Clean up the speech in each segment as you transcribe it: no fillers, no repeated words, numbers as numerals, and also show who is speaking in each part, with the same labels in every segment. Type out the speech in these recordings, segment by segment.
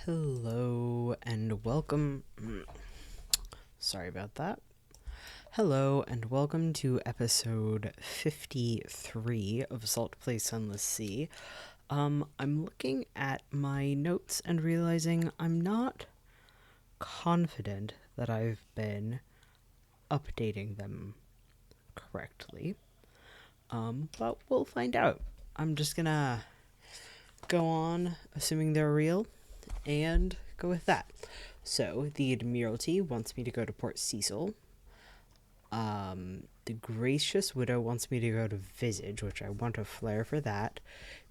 Speaker 1: Hello and welcome. Sorry about that. Hello and welcome to episode 53 of Salt Play Sunless Sea. I'm looking at my notes and realizing I'm not confident that I've been updating them correctly. But we'll find out. I'm just gonna go on assuming they're real and go with that. So, the Admiralty wants me to go to Port Cecil. The Gracious Widow wants me to go to Visage, which I want a flare for that.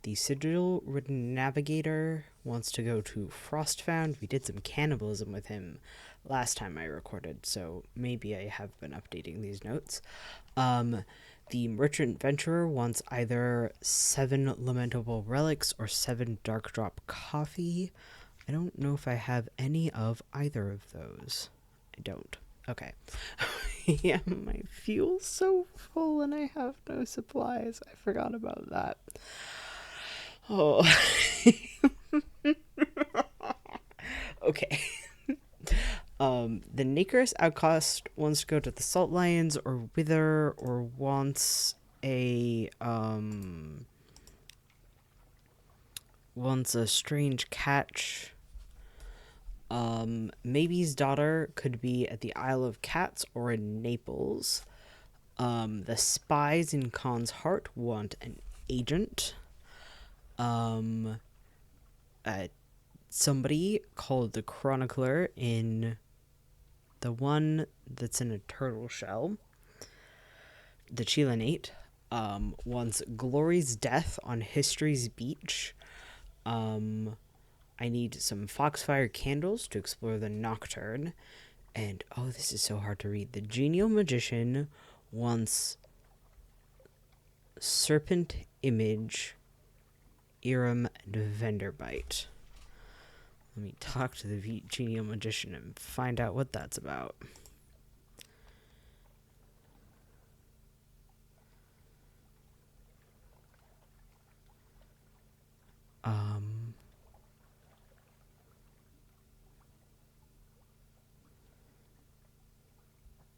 Speaker 1: The Sigil-ridden Navigator wants to go to Frostfound. We did some cannibalism with him last time I recorded, so maybe I have been updating these notes. The Merchant Venturer wants either 7 Lamentable Relics or 7 Dark Drop Coffee. I don't know if I have any of either of those. I don't. Okay. Yeah, my fuel's so full and I have no supplies. I forgot about that. Oh. Okay. The Nakerus Outcast wants to go to the Salt Lions or Wither, or wants a strange catch. Maybe's daughter could be at the Isle of Cats or in Naples. The spies in Khan's Heart want an agent. Somebody called the Chronicler in the one that's in a turtle shell, the Chilenate, wants Glory's Death on History's Beach. I need some Foxfire candles to explore the Nocturne. And, oh, this is so hard to read. The Genial Magician wants Serpent Image, Iram, and Venderbite. Let me talk to the Genial Magician and find out what that's about.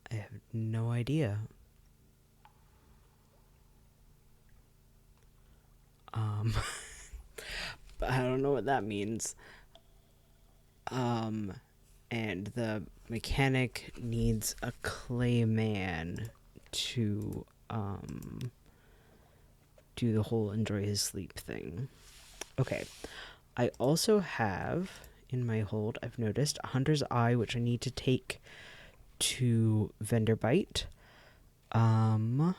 Speaker 1: I have no idea. I don't know what that means. And the mechanic needs a clayman to, do the whole enjoy his sleep thing. Okay. I also have, in my hold, I've noticed a Hunter's Eye, which I need to take to Venderbite. I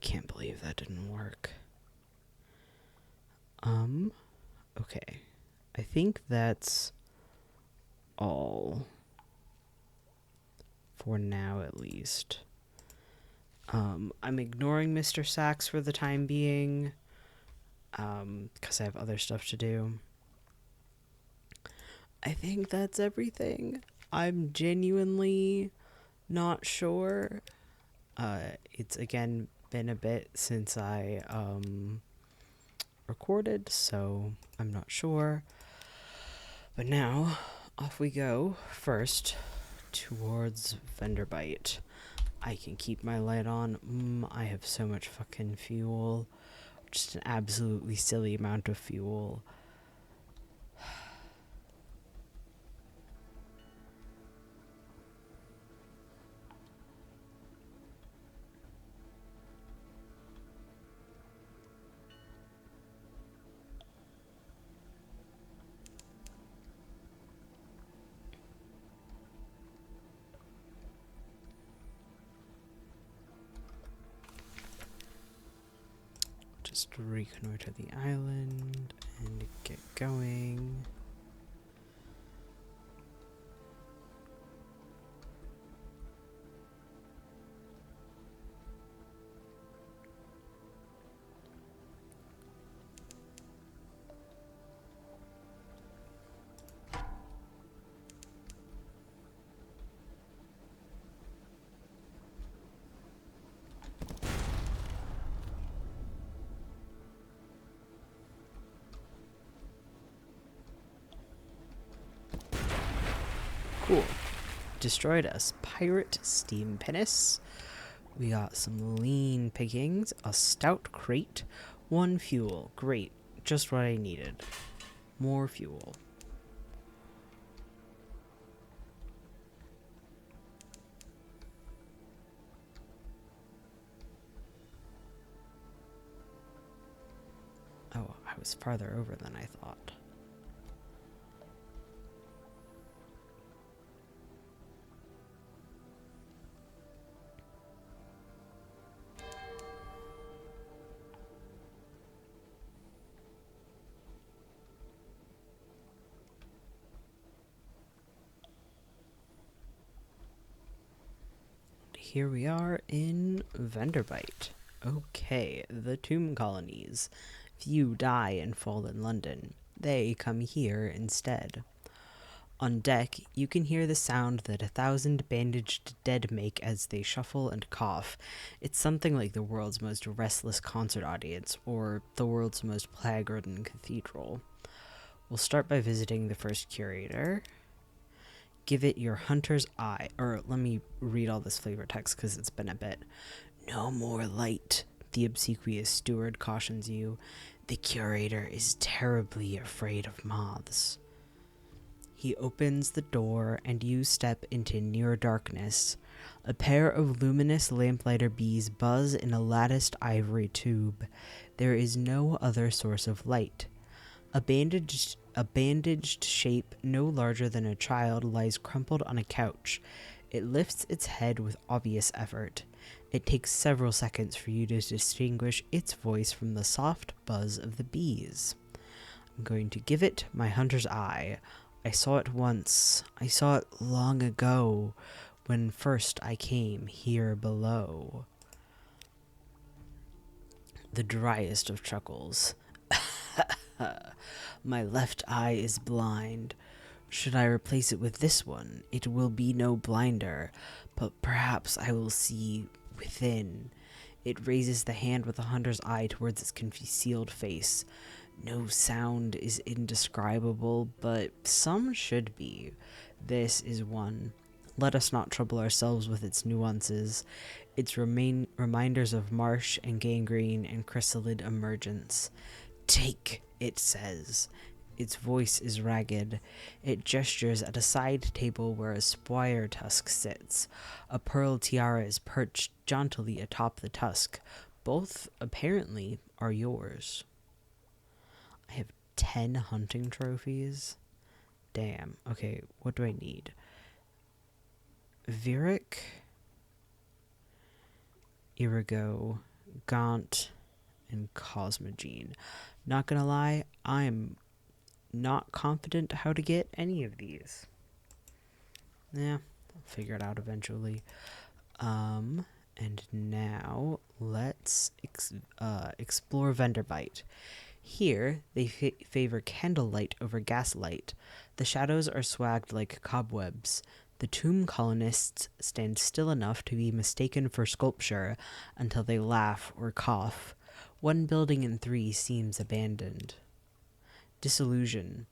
Speaker 1: can't believe that didn't work. Okay. I think that's all. For now, at least. I'm ignoring Mr. Sachs for the time being, because I have other stuff to do. I think that's everything. I'm genuinely not sure. It's, again, been a bit since I, recorded, so I'm not sure. But now, off we go. First, towards Venderbite. I can keep my light on. I have so much fucking fuel. Just an absolutely silly amount of fuel. Just reconnoiter the island and get going. Cool. Destroyed us. Pirate steam pinnace. We got some lean pickings, a stout crate, 1 fuel. Great. Just what I needed. More fuel. Oh, I was farther over than I thought. Here we are in Vanderbite. Okay, the tomb colonies. Few die and fall in London. They come here instead. On deck, you can hear the sound that 1,000 bandaged dead make as they shuffle and cough. It's something like the world's most restless concert audience, or the world's most plague-ridden cathedral. We'll start by visiting the first curator. Give it your hunter's eye. Or let me read all this flavor text because it's been a bit. No more light, the obsequious steward cautions you. The curator is terribly afraid of moths. He opens the door and you step into near darkness. A pair of luminous lamplighter bees buzz in a latticed ivory tube. There is no other source of light. A bandaged shape no larger than a child lies crumpled on a couch. It lifts its head with obvious effort. It takes several seconds for you to distinguish its voice from the soft buzz of the bees. I'm going to give it my hunter's eye. I saw it once. I saw it long ago, when first I came here below. The driest of chuckles. My left eye is blind. Should I replace it with this one, it will be no blinder, but perhaps I will see within. It raises the hand with the hunter's eye towards its concealed face. No sound is indescribable, but some should be. This is one. Let us not trouble ourselves with its nuances. Its reminders of marsh and gangrene and chrysalid emergence. Take, it says. Its voice is ragged. It gestures at a side table where a squire tusk sits. A pearl tiara is perched jauntily atop the tusk. Both, apparently, are yours. I have 10 hunting trophies. Damn. Okay, what do I need? Vieric, Irigo, Gaunt, and Cosmogene. Not gonna lie, I'm not confident how to get any of these. Yeah, I'll figure it out eventually. And now let's explore Vanderbite. Here, they favor candlelight over gaslight. The shadows are swagged like cobwebs. The tomb colonists stand still enough to be mistaken for sculpture until they laugh or cough. 1 building in 3 seems abandoned. Disillusion.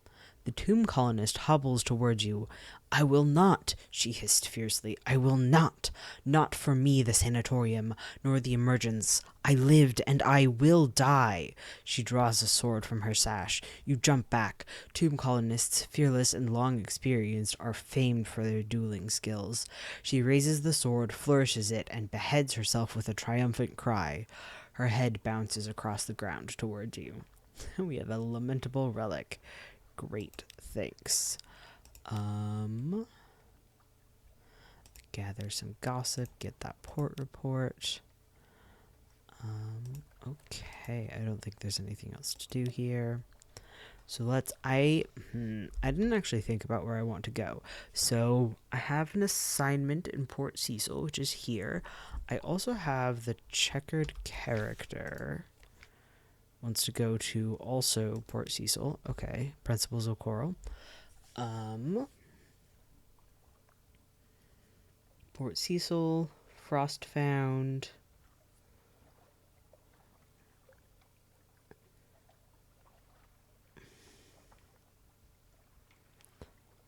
Speaker 1: The tomb colonist hobbles towards you. I will not, she hissed fiercely. I will not. Not for me the sanatorium, nor the emergence. I lived, and I will die. She draws a sword from her sash. You jump back. Tomb colonists, fearless and long experienced, are famed for their dueling skills. She raises the sword, flourishes it, and beheads herself with a triumphant cry. Her head bounces across the ground towards you. We have a lamentable relic. Great, thanks. Gather some gossip, get that port report. Okay, I don't think there's anything else to do here. So let's, I didn't actually think about where I want to go. So I have an assignment in Port Cecil, which is here. I also have the checkered character. Wants to go to also Port Cecil. Okay, Principles of Coral. Port Cecil, Frostfound.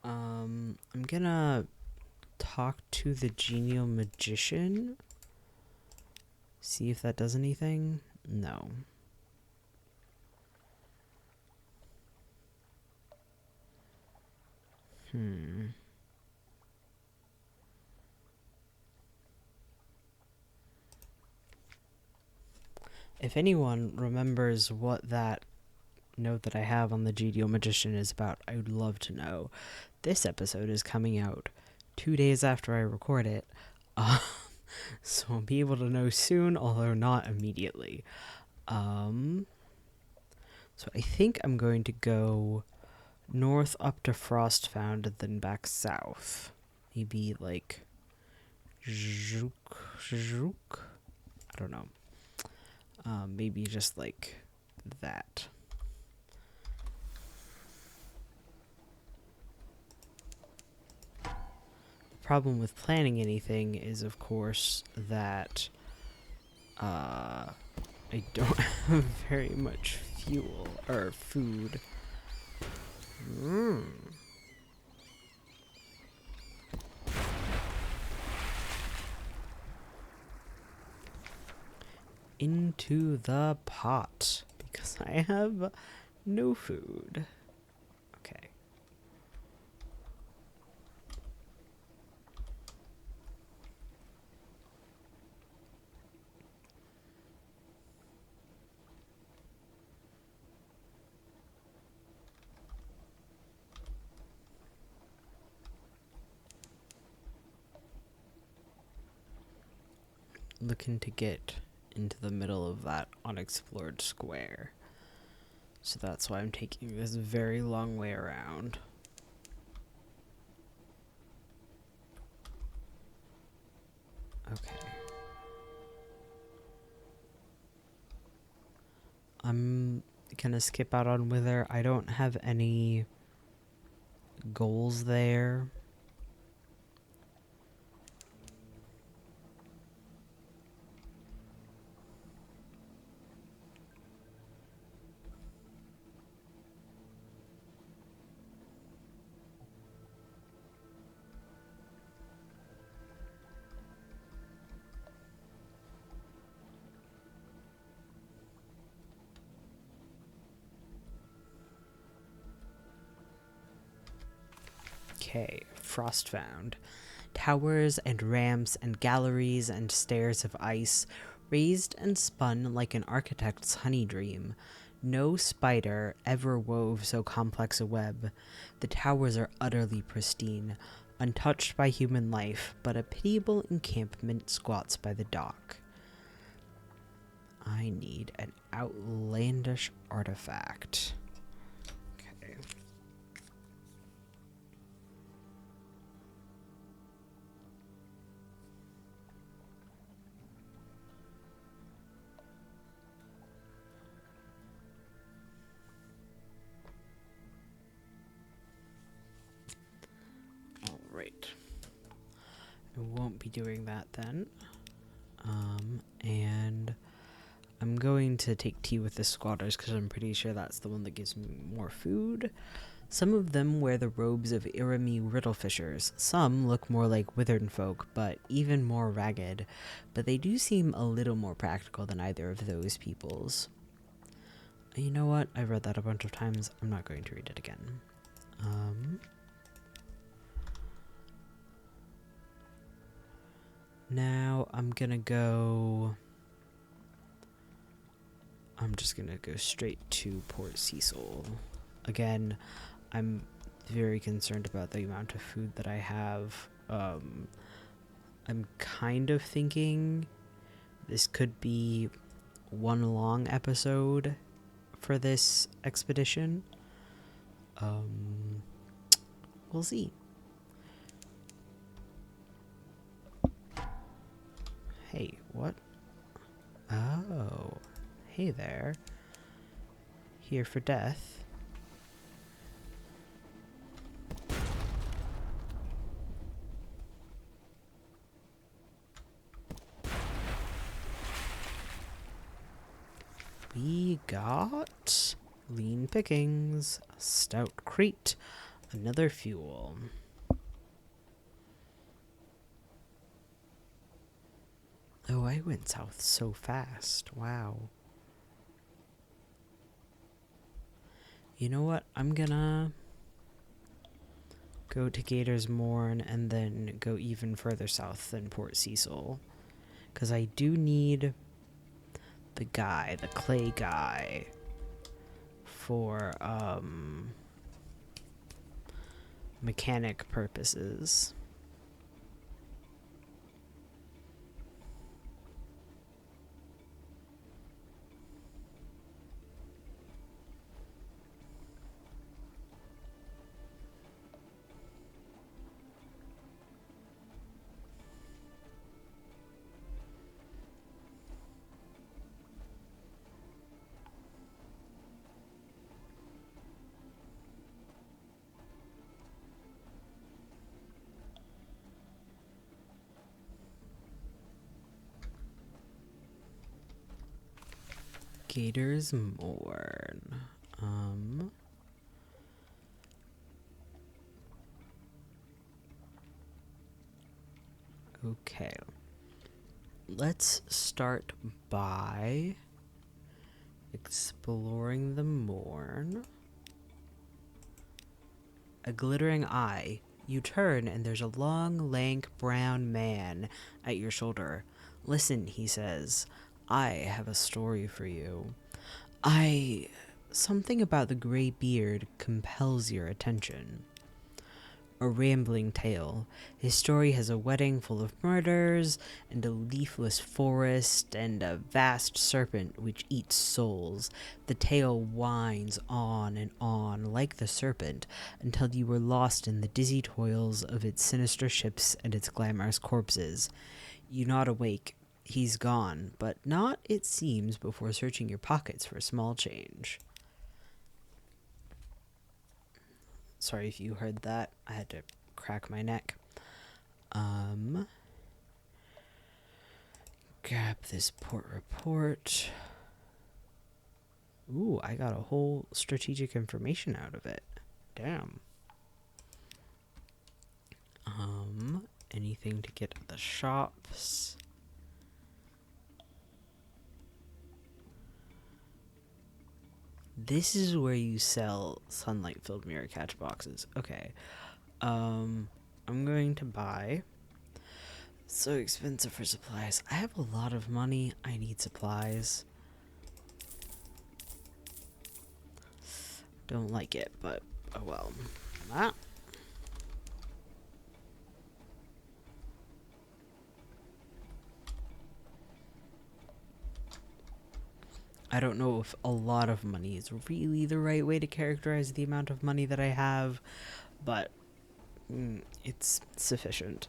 Speaker 1: I'm gonna talk to the genial magician. See if that does anything. No. If anyone remembers what that note that I have on the genial magician is about, I would love to know. This episode is coming out 2 days after I record it, so I'll be able to know soon, although not immediately. So I think I'm going to go north up to Frostfound and then back south. Maybe like Zhook. I don't know. Maybe just like that. The problem with planning anything is, of course, that I don't have very much fuel or food. Into the pot because I have no food. Okay. Looking to get into the middle of that unexplored square. So that's why I'm taking this very long way around. Okay. I'm gonna skip out on Wither. I don't have any goals there. Okay, Frostfound. Towers and ramps and galleries and stairs of ice, raised and spun like an architect's honey dream. No spider ever wove so complex a web. The towers are utterly pristine, untouched by human life, but a pitiable encampment squats by the dock. I need an outlandish artifact. Okay. Alright. I won't be doing that then. And I'm going to take tea with the squatters because I'm pretty sure that's the one that gives me more food. Some of them wear the robes of Irami Riddlefishers. Some look more like withered folk, but even more ragged. But they do seem a little more practical than either of those peoples. You know what? I've read that a bunch of times. I'm not going to read it again. Now I'm gonna go... I'm just gonna go straight to Port Cecil. Again, I'm very concerned about the amount of food that I have. I'm kind of thinking this could be one long episode for this expedition. We'll see. Hey, what? Oh, hey there. Here for death. We got lean pickings, a stout crate, another fuel. Oh, I went south so fast. Wow. You know what? I'm gonna go to Gators Morn and then go even further south than Port Cecil. Because I do need the guy, the clay guy, for, mechanic purposes. Gators Morn. Okay. Let's start by exploring the Morn. A glittering eye. You turn and there's a long, lank, brown man at your shoulder. Listen, he says. I have a story for you. Something about the gray beard compels your attention. A rambling tale. His story has a wedding full of murders, and a leafless forest, and a vast serpent which eats souls. The tale winds on and on, like the serpent, until you were lost in the dizzy toils of its sinister ships and its glamorous corpses. You nod awake. He's gone, but not, it seems, before searching your pockets for small change. Sorry if you heard that. I had to crack my neck. Grab this port report. Ooh, I got a whole strategic information out of it. Damn. Anything to get at the shops? This is where you sell sunlight-filled mirror catch boxes. Okay. I'm going to buy. So expensive for supplies. I have a lot of money. I need supplies. Don't like it, but oh well. Ah. I don't know if a lot of money is really the right way to characterize the amount of money that I have, but it's sufficient.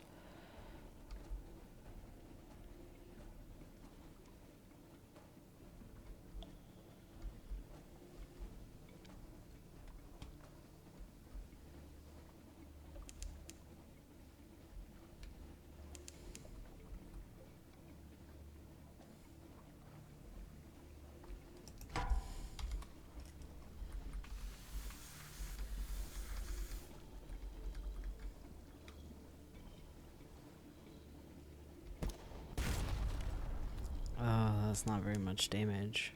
Speaker 1: That's not very much damage.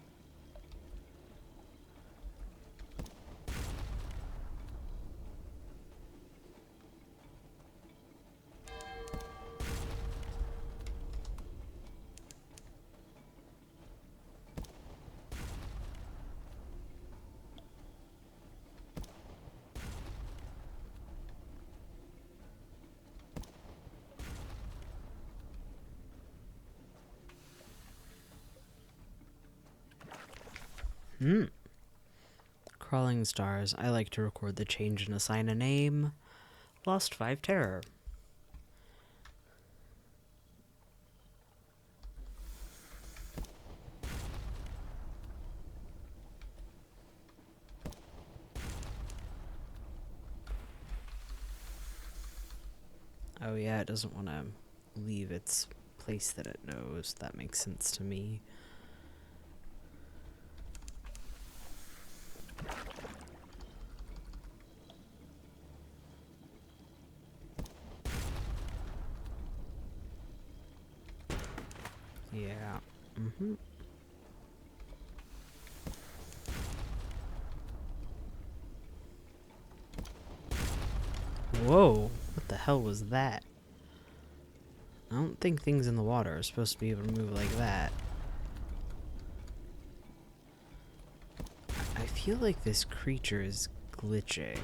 Speaker 1: Crawling stars. I like to record the change and assign a name. Lost 5 terror. Oh yeah, it doesn't want to leave its place that it knows. That makes sense to me. Mm-hmm. Whoa, what the hell was that? I don't think things in the water are supposed to be able to move like that. I feel like this creature is glitching.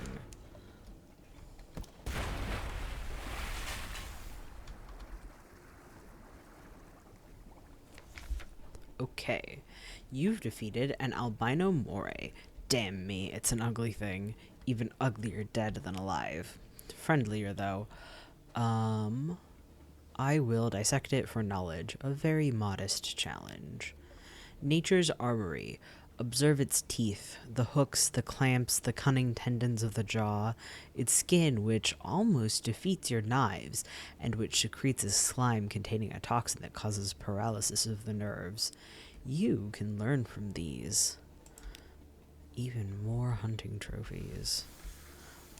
Speaker 1: Okay, you've defeated an albino moray. Damn me, it's an ugly thing. Even uglier dead than alive. Friendlier, though. I will dissect it for knowledge. A very modest challenge. Nature's armory. Observe its teeth, the hooks, the clamps, the cunning tendons of the jaw, its skin, which almost defeats your knives, and which secretes a slime containing a toxin that causes paralysis of the nerves. You can learn from these. Even more hunting trophies.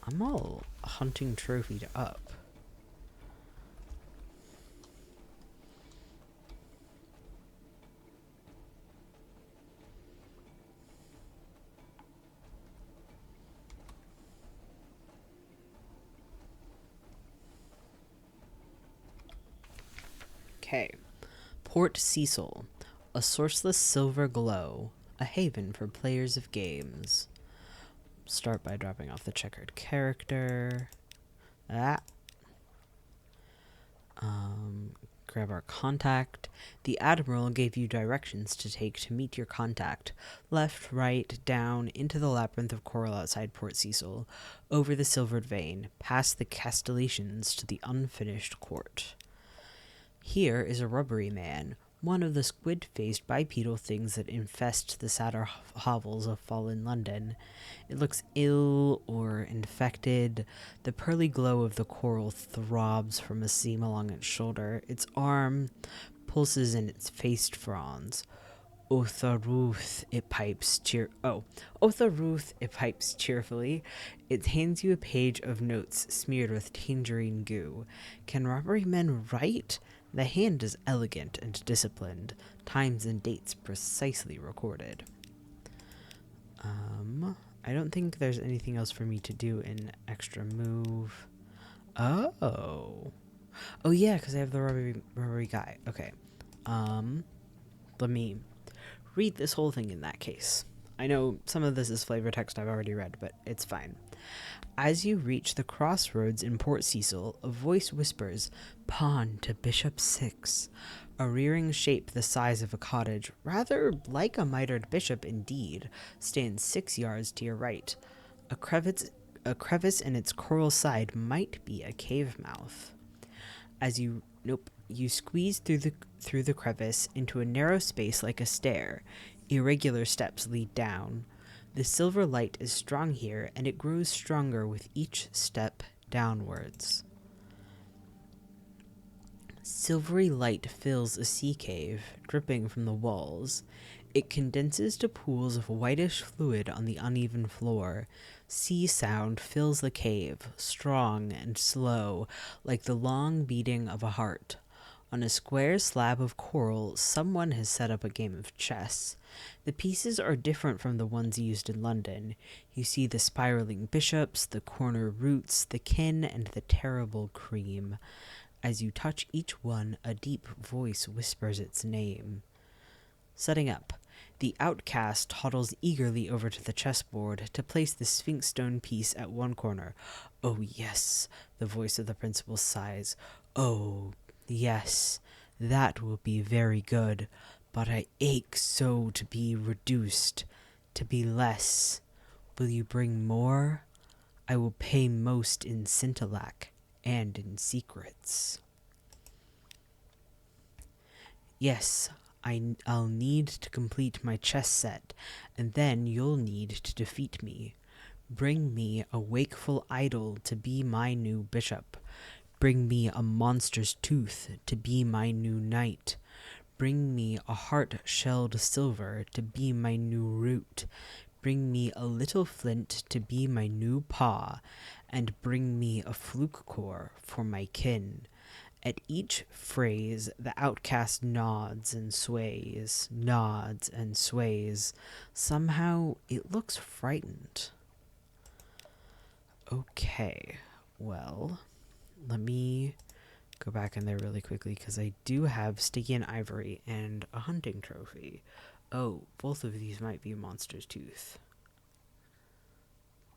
Speaker 1: I'm all hunting trophied up. Okay. Port Cecil. A sourceless silver glow. A haven for players of games. Start by dropping off the checkered character. Ah. Grab our contact. The Admiral gave you directions to take to meet your contact. Left, right, down, into the labyrinth of coral outside Port Cecil, over the silvered vein, past the castellations to the unfinished court. Here is a rubbery man, one of the squid-faced bipedal things that infest the sadder hovels of fallen London. It looks ill or infected. The pearly glow of the coral throbs from a seam along its shoulder. Its arm pulses in its faced fronds. Otharuth, it pipes Otharuth, it pipes cheerfully. It hands you a page of notes smeared with tangerine goo. Can robbery men write? The hand is elegant and disciplined, times and dates precisely recorded. I don't think there's anything else for me to do in extra move. Oh. Oh yeah, because I have the rubbery guy. Okay. Let me read this whole thing in that case. I know some of this is flavor text I've already read, but it's fine. As you reach the crossroads in Port Cecil, a voice whispers, "Pawn to Bishop 6. A rearing shape the size of a cottage, rather like a mitred bishop indeed, stands 6 yards to your right. A crevice in its coral side might be a cave mouth. You squeeze through the crevice into a narrow space like a stair. Irregular steps lead down. The silver light is strong here, and it grows stronger with each step downwards. Silvery light fills a sea cave, dripping from the walls. It condenses to pools of whitish fluid on the uneven floor. Sea sound fills the cave, strong and slow, like the long beating of a heart. On a square slab of coral, someone has set up a game of chess. The pieces are different from the ones used in London. You see the spiraling bishops, the corner roots, the kin, and the terrible cream. As you touch each one, a deep voice whispers its name. Setting up. The outcast toddles eagerly over to the chessboard to place the sphinx stone piece at one corner. "Oh, yes," the voice of the principal sighs. "Oh, yes, that will be very good, but I ache so to be reduced, to be less. Will you bring more? I will pay most in scintillac and in secrets." "Yes, I'll need to complete my chess set, and then you'll need to defeat me. Bring me a wakeful idol to be my new bishop. Bring me a monster's tooth to be my new knight. Bring me a heart-shelled silver to be my new root. Bring me a little flint to be my new paw, and bring me a fluke core for my kin. At each phrase, the outcast nods and sways, nods and sways. Somehow, it looks frightened. Okay, well, let me go back in there really quickly because I do have sticky and ivory and a hunting trophy. Oh, both of these might be monster's tooth.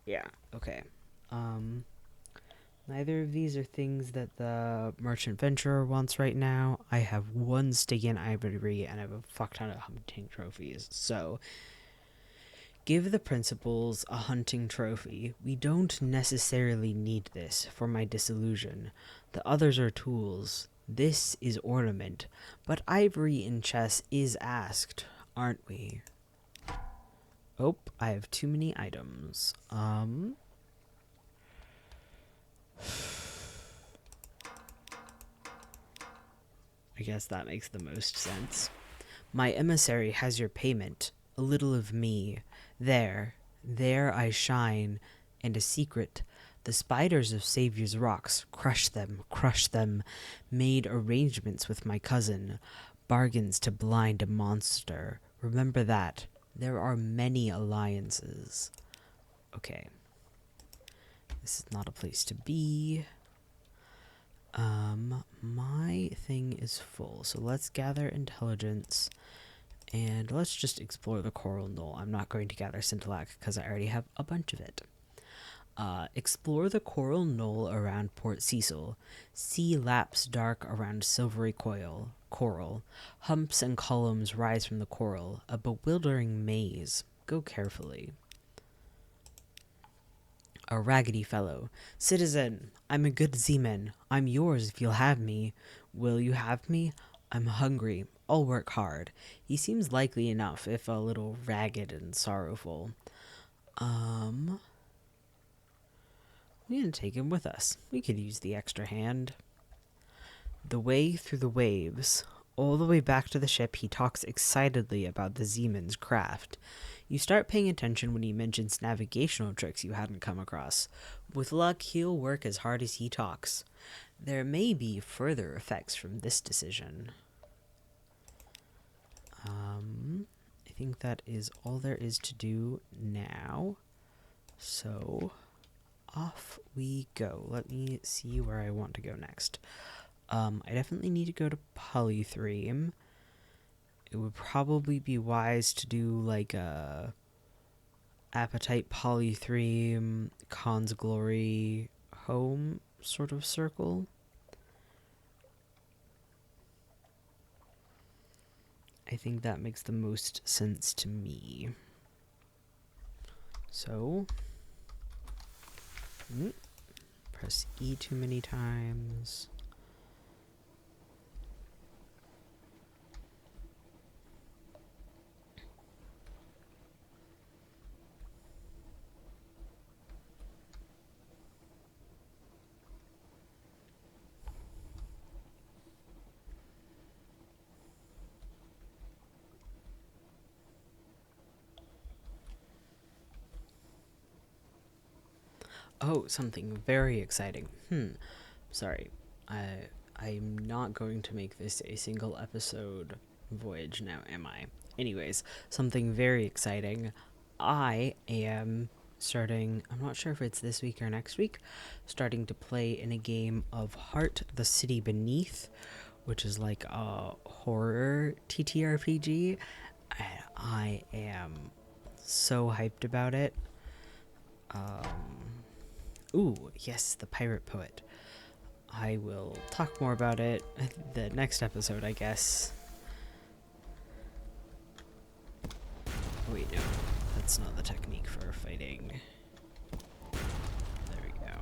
Speaker 1: Yeah, okay. Neither of these are things that the merchant venturer wants right now. I have one sticky and ivory and I have a fuck ton of hunting trophies. So, give the principals a hunting trophy. We don't necessarily need this for my disillusion. The others are tools. This is ornament. But ivory in chess is asked, aren't we? Oh, I have too many items. I guess that makes the most sense. My emissary has your payment. A little of me. There I shine. And a secret. The spiders of Savior's Rocks. Crush them. Made arrangements with my cousin. Bargains to blind a monster. Remember that. There are many alliances. Okay. This is not a place to be. My thing is full, so let's gather intelligence, and let's just explore the coral knoll. I'm not going to gather scintillac because I already have a bunch of it. Explore the coral knoll around Port Cecil. Sea laps dark around silvery coral. Humps and columns rise from the coral, a bewildering maze. Go carefully. A raggedy fellow. Citizen, I'm a good seaman. I'm yours if you'll have me. Will you have me? I'm hungry. I'll work hard. He seems likely enough, if a little ragged and sorrowful. We're gonna take him with us. We could use the extra hand. The way through the waves. All the way back to the ship, he talks excitedly about the seaman's craft. You start paying attention when he mentions navigational tricks you hadn't come across. With luck, he'll work as hard as he talks. There may be further effects from this decision. I think that is all there is to do now. So, off we go. Let me see where I want to go next. I definitely need to go to Polythreme. It would probably be wise to do like a Appetite, Polythreme, Khan's Glory, Home sort of circle. I think that makes the most sense to me. So, press E too many times. Oh, something very exciting. Sorry. I'm not going to make this a single episode voyage now, am I? Anyways, something very exciting. I am starting, I'm not sure if it's this week or next week, starting to play in a game of Heart, the City Beneath, which is like a horror TTRPG. I am so hyped about it. Ooh, yes, the Pirate Poet. I will talk more about it the next episode, I guess. Oh, wait, no. That's not the technique for fighting. There we go.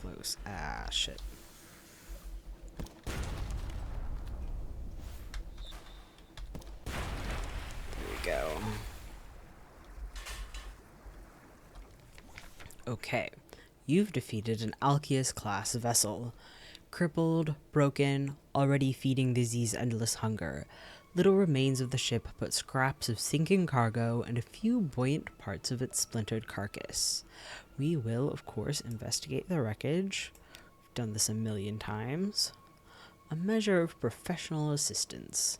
Speaker 1: close. Ah, shit. There we go. Okay. You've defeated an Alkeus-class vessel. Crippled, broken, already feeding the Z's endless hunger. Little remains of the ship but scraps of sinking cargo and a few buoyant parts of its splintered carcass. We will, of course, investigate the wreckage. We've done this a million times. A measure of professional assistance.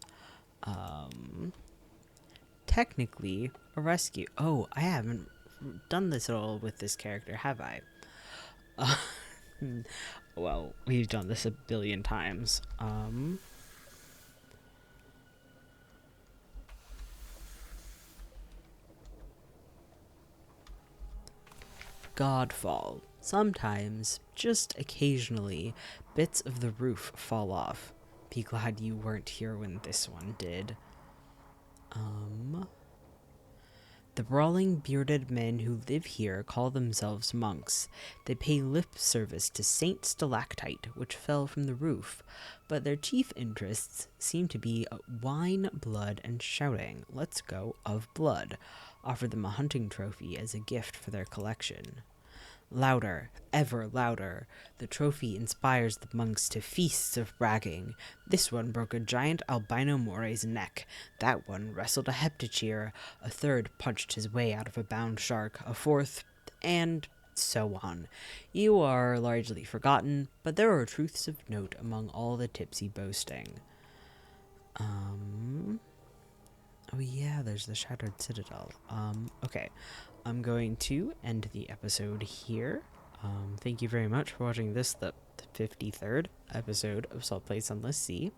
Speaker 1: Technically, a rescue. Oh, I haven't done this at all with this character, have I? Well, we've done this a billion times. Godfall. Sometimes, just occasionally, bits of the roof fall off. Be glad you weren't here when this one did. The brawling, bearded men who live here call themselves monks. They pay lip service to Saint Stalactite, which fell from the roof, but their chief interests seem to be wine, blood, and shouting. Let's go of blood. Offer them a hunting trophy as a gift for their collection. Louder, ever louder. The trophy inspires the monks to feasts of bragging. This one broke a giant albino more's neck. That one wrestled a heptacheer. A third punched his way out of a bound shark. A fourth, and so on. You are largely forgotten, but there are truths of note among all the tipsy boasting. Oh yeah, there's the Shattered Citadel. Okay. I'm going to end the episode here. Thank you very much for watching this, the 53rd episode of Salt Play Sunless Sea.